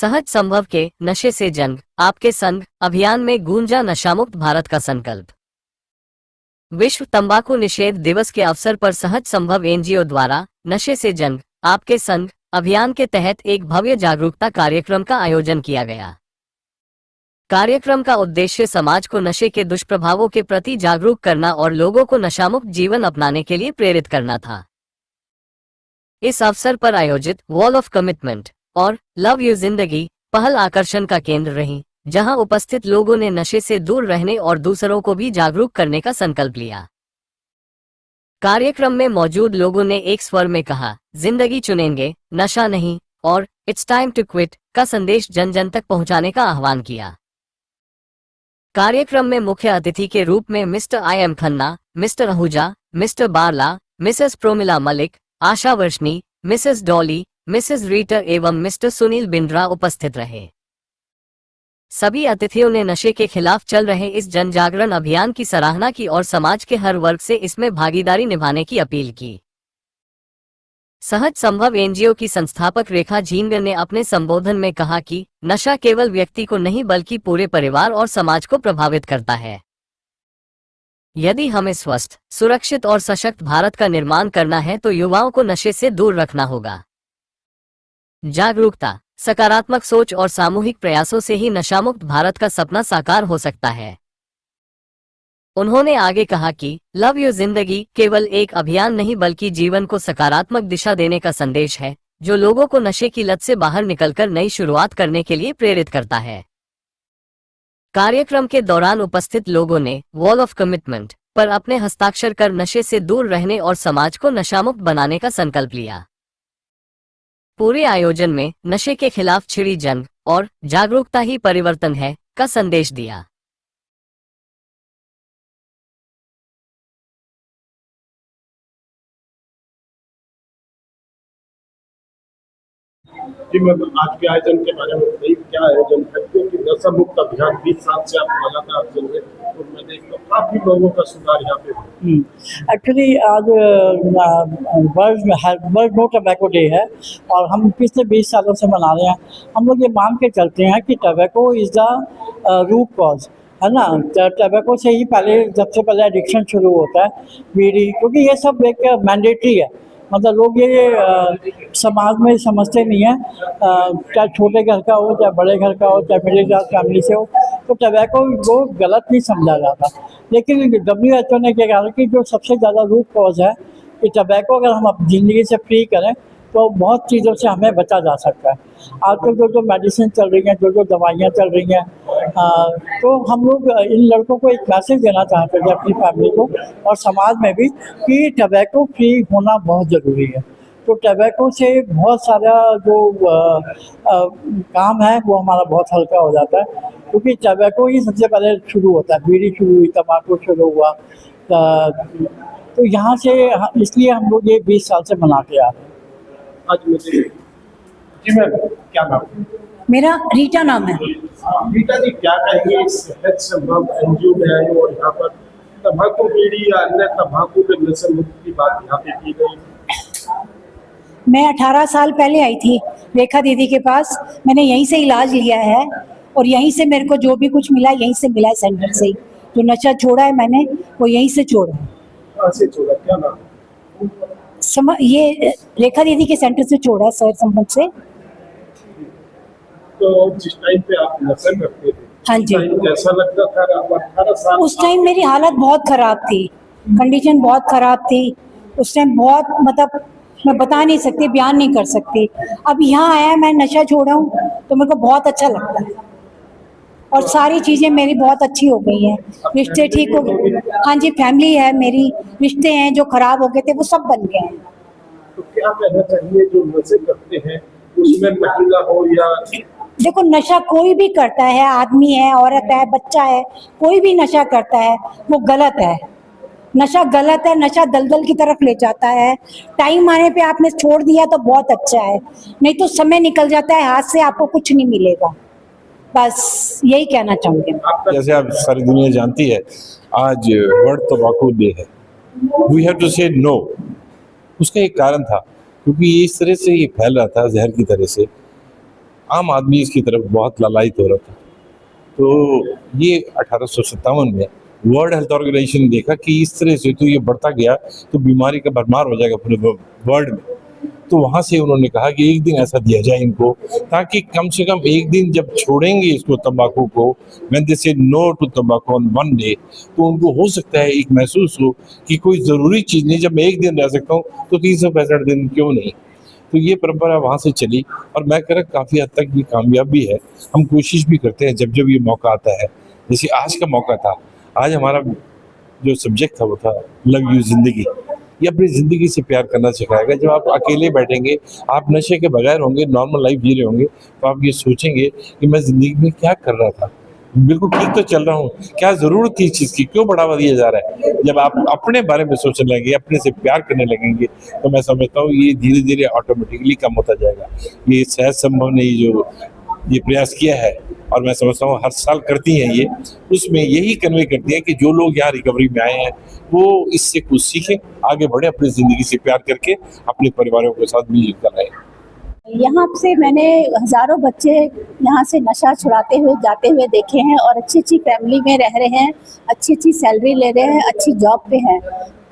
सहज संभव के नशे से जंग, आपके संग अभियान में गूंजा नशामुक्त भारत का संकल्प। विश्व तंबाकू निषेध दिवस के अवसर पर सहज संभव एनजीओ द्वारा नशे से जंग, आपके संग अभियान के तहत एक भव्य जागरूकता कार्यक्रम का आयोजन किया गया। कार्यक्रम का उद्देश्य समाज को नशे के दुष्प्रभावों के प्रति जागरूक करना और लोगों को नशामुक्त जीवन अपनाने के लिए प्रेरित करना था। इस अवसर पर आयोजित वॉल ऑफ कमिटमेंट और लव यू जिंदगी पहल आकर्षण का केंद्र रही, जहां उपस्थित लोगों ने नशे से दूर रहने और दूसरों को भी जागरूक करने का संकल्प लिया। कार्यक्रम में मौजूद लोगों ने एक स्वर में कहा, जिंदगी चुनेंगे, नशा नहीं, और इट्स टाइम टू क्विट का संदेश जन जन तक पहुंचाने का आह्वान किया। कार्यक्रम में मुख्य अतिथि के रूप में mister I M Khanna, mister Ahuja, mister Barla, missus Promila Malik, Asha Varshney, missus Dolly, missus रीटर एवं मिस्टर सुनील बिंद्रा उपस्थित रहे। सभी अतिथियों ने नशे के खिलाफ चल रहे इस जन जागरण अभियान की सराहना की और समाज के हर वर्ग से इसमें भागीदारी निभाने की अपील की। सहज संभव एनजीओ की संस्थापक रेखा झींगर ने अपने संबोधन में कहा कि नशा केवल व्यक्ति को नहीं बल्कि पूरे परिवार और समाज को प्रभावित करता है। यदि हमें स्वस्थ, सुरक्षित और सशक्त भारत का निर्माण करना है तो युवाओं को नशे से दूर रखना होगा। जागरूकता, सकारात्मक सोच और सामूहिक प्रयासों से ही नशामुक्त भारत का सपना साकार हो सकता है। उन्होंने आगे कहा कि लव यू जिंदगी केवल एक अभियान नहीं बल्कि जीवन को सकारात्मक दिशा देने का संदेश है, जो लोगों को नशे की लत से बाहर निकलकर नई शुरुआत करने के लिए प्रेरित करता है। कार्यक्रम के दौरान उपस्थित लोगों ने वॉल ऑफ कमिटमेंट पर अपने हस्ताक्षर कर नशे से दूर रहने और समाज को नशामुक्त बनाने का संकल्प लिया। पूरे आयोजन में नशे के खिलाफ छिड़ी जंग और जागरूकता ही परिवर्तन है का संदेश दिया। जी मैम, आज के आयोजन के बारे में बताइए, क्या आयोजन है? क्योंकि नशा मुक्त अभियान 20 साल से आप लगातार चल रहे हैं, तो मैं देखता हूँ काफी लोगों का सुधार यहाँ पे। एक्चुअली आज वर्ल्ड नो टबैको डे है और हम पिछले 20 सालों से मना रहे हैं। हम लोग ये मान के चलते हैं कि tobacco is the root cause, है ना। टबैको से ही पहले, सबसे पहले एडिक्शन शुरू होता है, बीड़ी, क्योंकि ये सब एक मैंडेटरी है। मतलब लोग ये समाज में समझते नहीं है, चाहे छोटे घर का हो, चाहे बड़े घर का हो, चाहे मिडिल क्लास फैमिली से हो, तो टबैको को गलत नहीं समझा जाता। लेकिन WHO ने क्या कहा कि जो सबसे ज़्यादा रूट कॉज है कि टबैको अगर हम अपनी ज़िंदगी से फ्री करें तो बहुत चीज़ों से हमें बचा जा सकता है। आजकल जो मेडिसिन चल रही हैं, जो दवाइयाँ चल रही हैं, तो हम लोग इन लड़कों को एक मैसेज देना चाहते थे अपनी फैमिली को और समाज में भी कि टबैको फ्री होना बहुत ज़रूरी है। तो टबैको से बहुत सारा जो काम है वो हमारा बहुत हल्का हो जाता है, क्योंकि टबैको ही सबसे पहले शुरू होता है, बीड़ी शुरू हुई, तम्बाकू शुरू हुआ। तो यहाँ से इसलिए हम लोग ये 20 साल से मनाते आ रहे हैं। आज मुझे जी मैम, क्या नाम? मेरा रीटा नाम है। रीटा जी, क्या कहेंगे सहज संभव एनजीओ में आए और यहाँ पर तम्बाकू, बीड़ी या अन्य तम्बाकू के नशे मुक्त की बात यहाँ पे की गई? मैं 18 साल पहले आई थी रेखा दीदी के पास। मैंने यहीं से इलाज लिया है और यहीं से मेरे को जो भी कुछ मिला यहीं से मिला है, सेंटर से ही। जो नशा छोड़ा है मैंने वो यहीं से छोड़ा है। कहाँ से छोड़ा, क्या नाम? ये रेखा दीदी के सेंटर से छोड़ा है, सर संबंध से। तो जिस टाइम पे आप नशा करते थे, हाँ जी, कैसा लगता था? आप 18 साल, उस टाइम मेरी हालत बहुत खराब थी, कंडीशन बहुत खराब थी उस टाइम, बहुत, मतलब मैं बता नहीं सकती, बयान नहीं कर सकती। अब यहाँ आया, मैं नशा छोड़ा हूँ तो मेरे को बहुत अच्छा लगता है और सारी चीज़ें मेरी बहुत अच्छी हो गई हैं। रिश्ते ठीक हो गए, हाँ जी, फैमिली है मेरी, रिश्ते हैं जो खराब हो गए थे वो सब बन गए हैं। तो क्या कहना चाहिए जो नशे करते हैं, उसमें महिला हो या? देखो, नशा कोई भी करता है, आदमी है, औरत है, बच्चा है, कोई भी नशा करता है वो गलत है। नशा गलत है, नशा दलदल की तरफ ले जाता है। टाइम आने पे आपने छोड़ दिया तो बहुत अच्छा है, नहीं तो समय निकल जाता है हाथ से, आपको कुछ नहीं मिलेगा। बस यही कहना चाहूँगी। जैसे आप सारी दुनिया जानती है, आज वर्ल्ड तंबाकू डे है। वी हैव टू से नो। उसका एक कारण था, क्योंकि इस तरह से ये फैल रहा था जहर की तरह से आम आदमी इसकी तरफ बहुत लालायित हो रहा था। तो ये 1857 में वर्ल्ड हेल्थ ऑर्गेनाइजेशन ने देखा कि इस तरह से तो ये बढ़ता गया तो बीमारी का भरमार हो जाएगा पूरे वर्ल्ड में। तो वहाँ से उन्होंने कहा कि एक दिन ऐसा दिया जाए इनको, ताकि कम से कम एक दिन जब छोड़ेंगे इसको तंबाकू को, व्हेन दे से नो टू तंबाकू ऑन वन डे, तो उनको हो सकता है एक महसूस हो कि कोई ज़रूरी चीज़ नहीं, जब मैं एक दिन रह सकता हूँ तो 365 दिन क्यों नहीं। तो ये परंपरा वहाँ से चली और मैं कह रहा काफ़ी हद तक ये कामयाब भी है। हम कोशिश भी करते हैं जब जब ये मौका आता है, जैसे आज का मौका था, आज हमारा जो सब्जेक्ट था वो था लव यू ज़िंदगी। ये अपनी ज़िंदगी से प्यार करना सिखाएगा। जब आप अकेले बैठेंगे, आप नशे के बगैर होंगे, नॉर्मल लाइफ जी रहे होंगे, तो आप ये सोचेंगे कि मैं ज़िंदगी में क्या कर रहा था, बिल्कुल ठीक तो चल रहा हूँ, क्या ज़रूरत थी इस चीज़ की, क्यों बढ़ावा दिया जा रहा है। जब आप अपने बारे में सोचने लगेंगे, अपने से प्यार करने लगेंगे, तो मैं समझता हूँ ये धीरे धीरे ऑटोमेटिकली कम होता जाएगा। ये सहज संभव ने जो ये प्रयास किया है, और मैं समझता हूँ हर साल करती हैं ये, उसमें यही कन्वे करती हैं कि जो लोग यहाँ रिकवरी में आए हैं वो इससे कुछ सीखें, आगे बढ़े, अपनी ज़िंदगी से प्यार करके अपने परिवारों के साथ मिलजुल कर रहें। यहाँ से मैंने हजारों बच्चे यहाँ से नशा छुड़ाते हुए जाते हुए देखे हैं और अच्छी अच्छी फैमिली में रह रहे हैं, अच्छी अच्छी सैलरी ले रहे हैं, अच्छी जॉब पे हैं।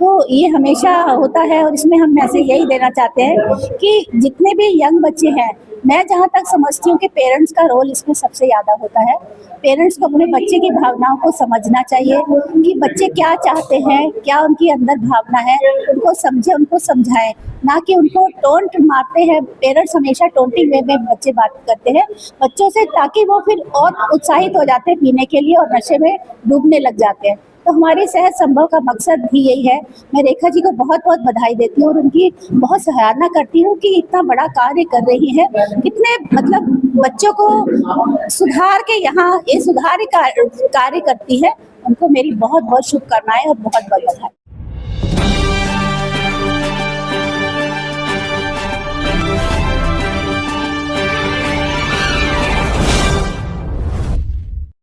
तो ये हमेशा होता है और इसमें हम मैसेज यही देना चाहते हैं कि जितने भी यंग बच्चे हैं, मैं जहाँ तक समझती हूँ कि पेरेंट्स का रोल इसमें सबसे ज़्यादा होता है। पेरेंट्स को अपने बच्चे की भावनाओं को समझना चाहिए कि बच्चे क्या चाहते हैं, क्या उनकी अंदर भावना है, उनको समझे, उनको समझाएं, ना कि उनको टोंट मारते हैं। पेरेंट्स हमेशा टोंटिंग वे में बच्चे बात करते हैं बच्चों से, ताकि वो फिर और उत्साहित हो जाते हैं पीने के लिए और नशे में डूबने लग जाते हैं। तो हमारी सहज संभव का मकसद भी यही है। मैं रेखा जी को बहुत बहुत बधाई देती हूँ और उनकी बहुत सराहना करती हूँ कि इतना बड़ा कार्य कर रही है, कितने मतलब बच्चों को सुधार के यहाँ ये सुधार कार्य करती है। उनको मेरी बहुत बहुत शुभकामनाएं और बहुत बहुत बधाई।